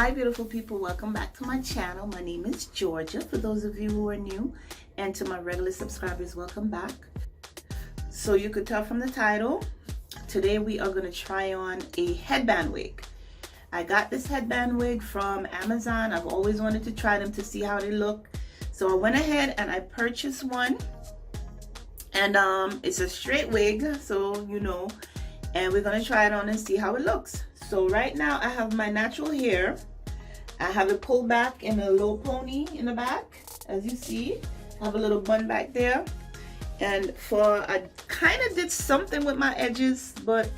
Hi beautiful people, welcome back to my channel. My name is Georgia, for those of you who are new, and to my regular subscribers, welcome back. So you could tell from the title, today we are going to try on a headband wig. I got this headband wig from Amazon. I've always wanted to try them to see how they look, so I went ahead and I purchased one, and it's a straight wig, so you know, and we're going to try it on and see how it looks. So right now I have my natural hair. I have it pulled back in a low pony in the back, as you see. I have a little bun back there, and I kind of did something with my edges, but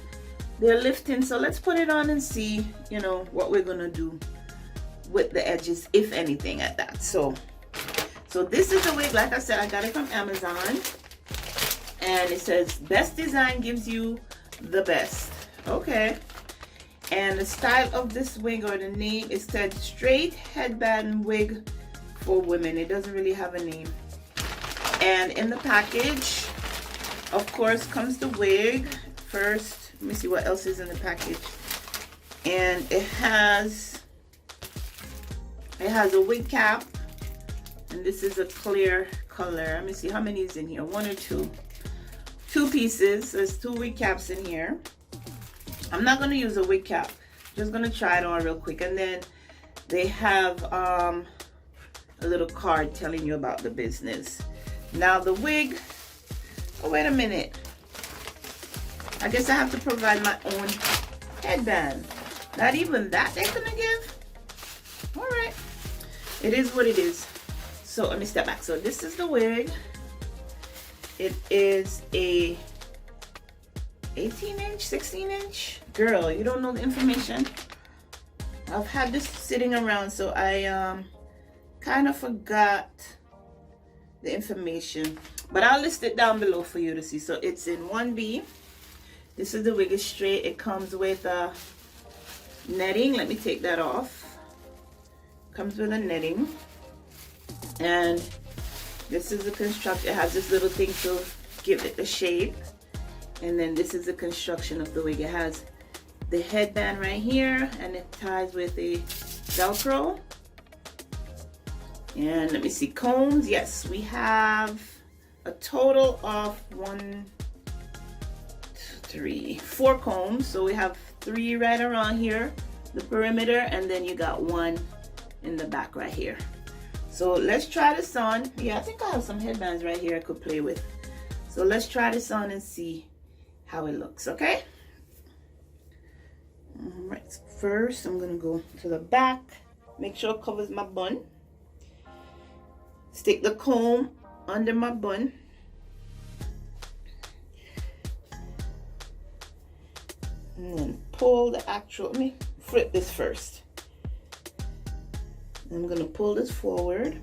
they're lifting. So let's put it on and see, you know, what we're gonna do with the edges, if anything, at that. So this is the wig. Like I said, I got it from Amazon, and it says best design gives you the best. Okay. And the style of this wig, or the name, is said straight headband wig for women. It doesn't really have a name. And in the package, of course, comes the wig first. Let me see what else is in the package. And it has a wig cap, and this is a clear color. Let me see how many is in here. One or two pieces. There's 2 wig caps in here. I'm not going to use a wig cap, just going to try it on real quick. And then they have a little card telling you about the business. Now the wig, oh wait a minute, I guess I have to provide my own headband. Not even that they're going to give? Alright, it is what it is. So let me step back. So this is the wig. It is a 18-inch, 16-inch. Girl, you don't know the information. I've had this sitting around, so I kind of forgot the information, but I'll list it down below for you to see. So it's in 1B. This is the wig, is straight. It comes with netting. Let me take that off. Comes with a netting, and this is the construction. It has this little thing to give it the shape. And then this is the construction of the wig. It has the headband right here, and it ties with a Velcro. And let me see, combs. Yes, we have a total of 4 combs. So we have 3 right around here, the perimeter, and then you got 1 in the back right here. So let's try this on. Yeah, I think I have some headbands right here I could play with. So let's try this on and see how it looks, okay? All right, so first I'm gonna go to the back, make sure it covers my bun, stick the comb under my bun, and then pull the actual, let me flip this first. I'm gonna pull this forward.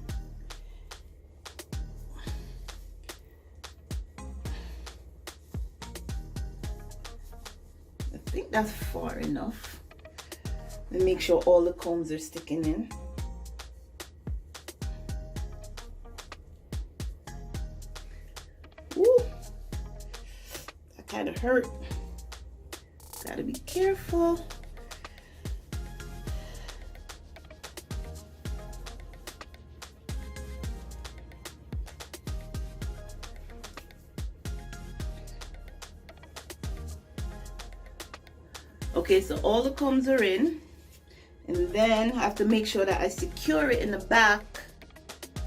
I think that's far enough. And make sure all the combs are sticking in. Ooh, that kind of hurt. Gotta be careful. Okay, so all the combs are in, and then I have to make sure that I secure it in the back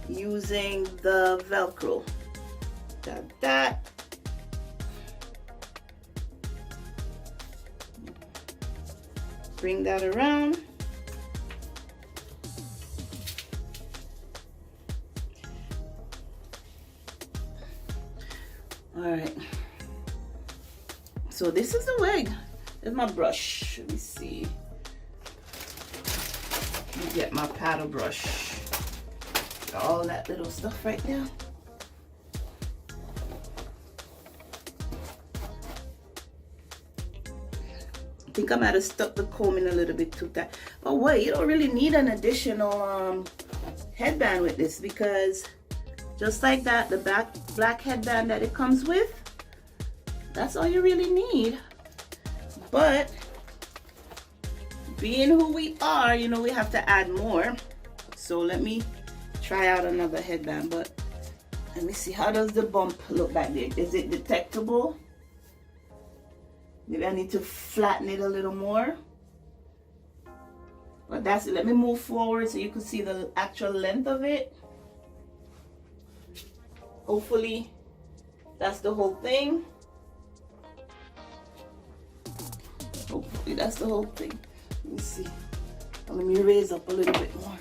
using the Velcro. Got that. Bring that around. All right. So this is the wig. There's my brush. Let me see. Let me get my paddle brush. Got all that little stuff right there. I think I might have stuck the comb in a little bit too tight. Oh wait, you don't really need an additional headband with this, because just like that, the black headband that it comes with, that's all you really need. But being who we are, you know, we have to add more. So let me try out another headband, but let me see, how does the bump look back there? Is it detectable? Maybe I need to flatten it a little more. But that's it. Let me move forward so you can see the actual length of it. Hopefully that's the whole thing. Hopefully that's the whole thing. Let me see. Let me raise up a little bit more.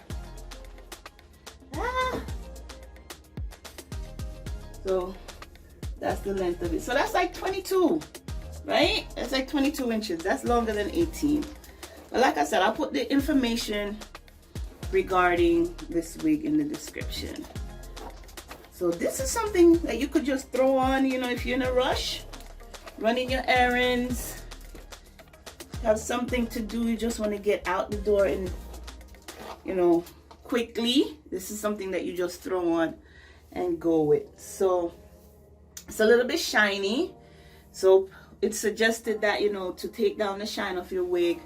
So that's the length of it. So that's like 22, right? That's like 22 inches. That's longer than 18. But like I said, I'll put the information regarding this wig in the description. So this is something that you could just throw on, you know, if you're in a rush, running your errands, have something to do, you just want to get out the door and, you know, quickly. This is something that you just throw on and go with. So it's a little bit shiny, so it's suggested that, you know, to take down the shine of your wig,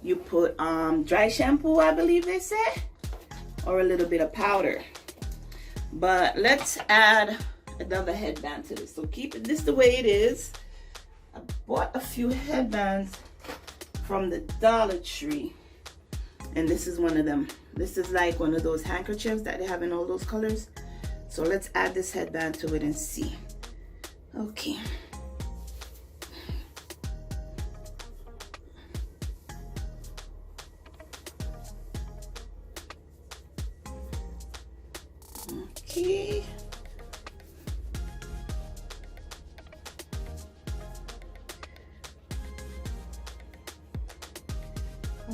you put dry shampoo, I believe they say, or a little bit of powder. But let's add another headband to this. So keep it this the way it is. I bought a few headbands from the Dollar Tree, and this is one of them. This is like one of those handkerchiefs that they have in all those colors. So let's add this headband to it and see. Okay. Okay.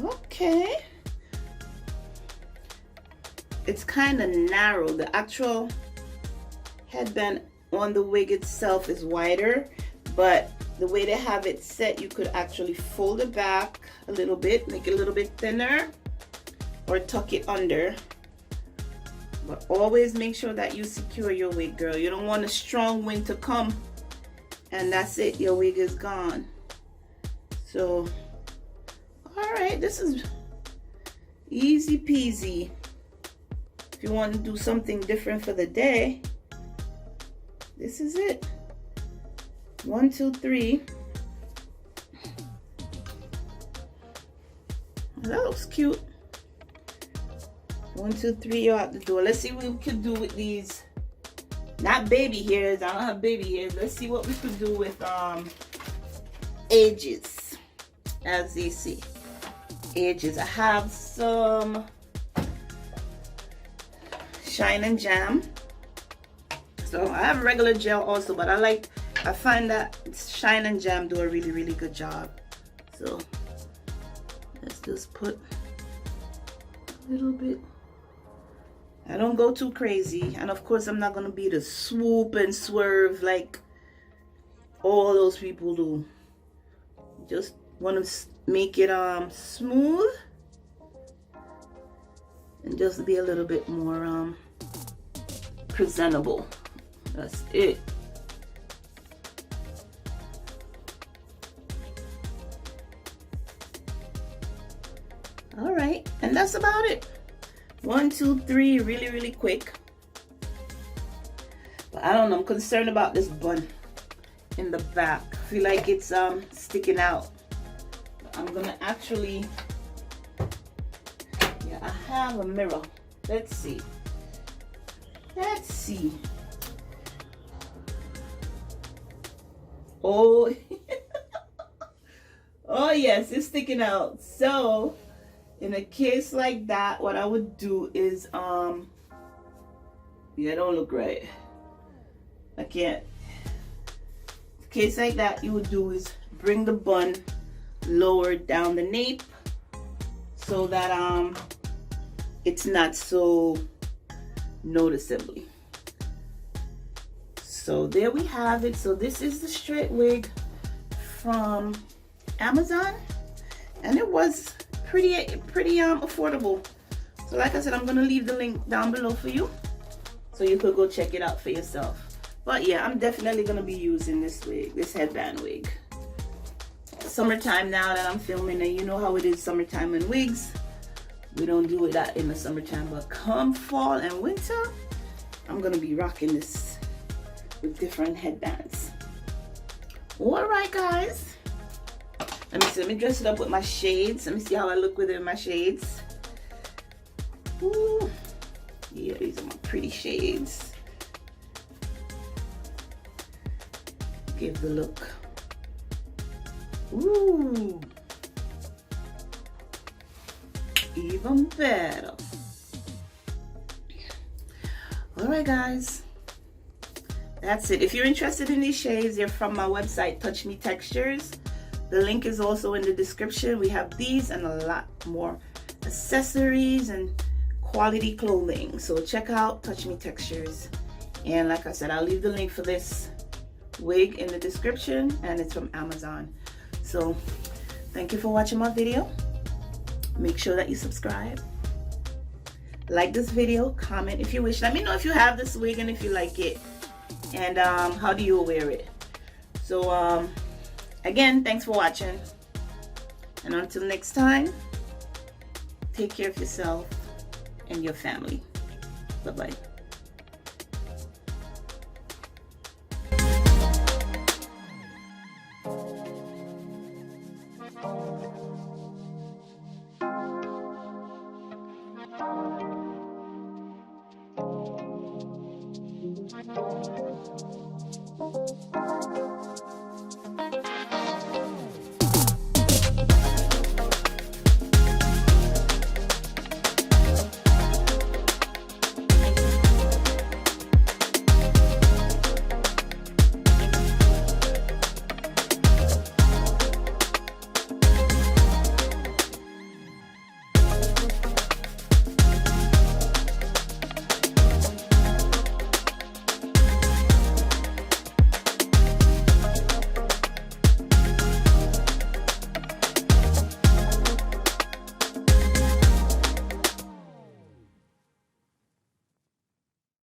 Okay. It's kind of narrow. The actual headband on the wig itself is wider, but the way they have it set, you could actually fold it back a little bit, make it a little bit thinner, or tuck it under. But always make sure that you secure your wig, girl. You don't want a strong wind to come and that's it, your wig is gone. So all right, this is easy peasy. If you want to do something different for the day, this is it. 1, 2, 3. That looks cute. 1, 2, 3, you're out the door. Let's see what we can do with these. Not baby hairs. I don't have baby hairs. Let's see what we could do with edges. As you see, edges. I have some Shine and Jam. So I have regular gel also, but I find that Shine and Jam do a really, really good job. So let's just put a little bit. I don't go too crazy, and of course I'm not gonna be the swoop and swerve like all those people do. Just want to make it smooth and just be a little bit more presentable. That's it. All right, and that's about it. 1, 2, 3, really, really quick. But I don't know, I'm concerned about this bun in the back. I feel like it's sticking out. I'm gonna actually, yeah, I have a mirror. Let's see. Let's see. Oh, oh yes, it's sticking out. So in a case like that, what I would do is, yeah, it don't look right. I can't. In a case like that, you would do is bring the bun lower down the nape so that it's not so noticeably. So there we have it. So this is the straight wig from Amazon, and it was pretty affordable. So like I said, I'm gonna leave the link down below for you so you could go check it out for yourself. But yeah, I'm definitely gonna be using this wig, this headband wig. summertime now that I'm filming, and you know how it is summertime and wigs. We don't do that in the summertime, but come fall and winter, I'm gonna be rocking this with different headbands. All right, guys. Let me dress it up with my shades. Let me see how I look with it in my shades. Ooh. Yeah, these are my pretty shades. Give the look. Ooh. Even better. All right, guys. That's it. If you're interested in these shades, they're from my website, Touch Me Textures. The link is also in the description. We have these and a lot more accessories and quality clothing. So check out Touch Me Textures. And like I said, I'll leave the link for this wig in the description, and it's from Amazon. So thank you for watching my video. Make sure that you subscribe. Like this video, comment if you wish. Let me know if you have this wig and if you like it. And how do you wear it? So again, thanks for watching, and until next time, take care of yourself and your family. Bye-bye.